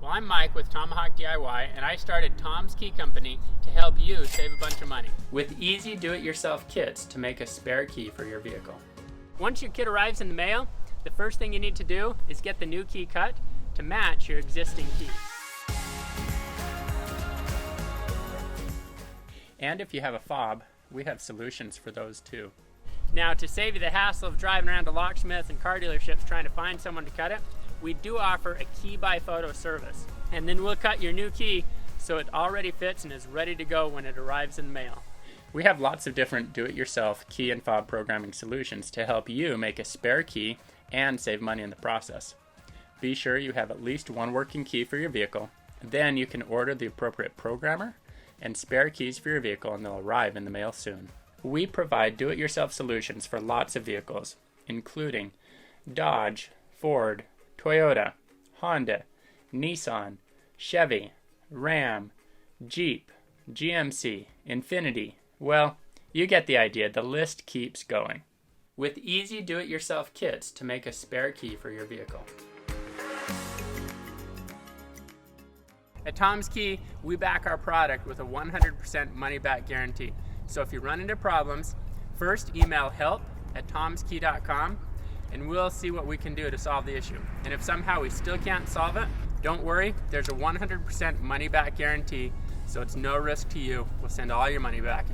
Well, I'm Mike with Tomahawk DIY, and I started Tom's Key Company to help you save a bunch of money. With easy do-it-yourself kits to make a spare key for your vehicle. Once your kit arrives in the mail, the first thing you need to do is get the new key cut to match your existing key. And if you have a fob, we have solutions for those too. Now, to save you the hassle of driving around to locksmiths and car dealerships trying to find someone to cut it, we do offer a key by photo service. And then we'll cut your new key so it already fits and is ready to go when it arrives in the mail. We have lots of different do-it-yourself key and fob programming solutions to help you make a spare key and save money in the process. Be sure you have at least one working key for your vehicle. Then you can order the appropriate programmer and spare keys for your vehicle, and they'll arrive in the mail soon. We provide do-it-yourself solutions for lots of vehicles, including Dodge, Ford, Toyota, Honda, Nissan, Chevy, Ram, Jeep, GMC, Infiniti. Well, you get the idea. The list keeps going. With easy do-it-yourself kits to make a spare key for your vehicle. At Tom's Key, we back our product with a 100% money-back guarantee. So if you run into problems, first email help@tomskey.com and we'll see what we can do to solve the issue. And if somehow we still can't solve it, don't worry, there's a 100% money-back guarantee, so it's no risk to you. We'll send all your money back.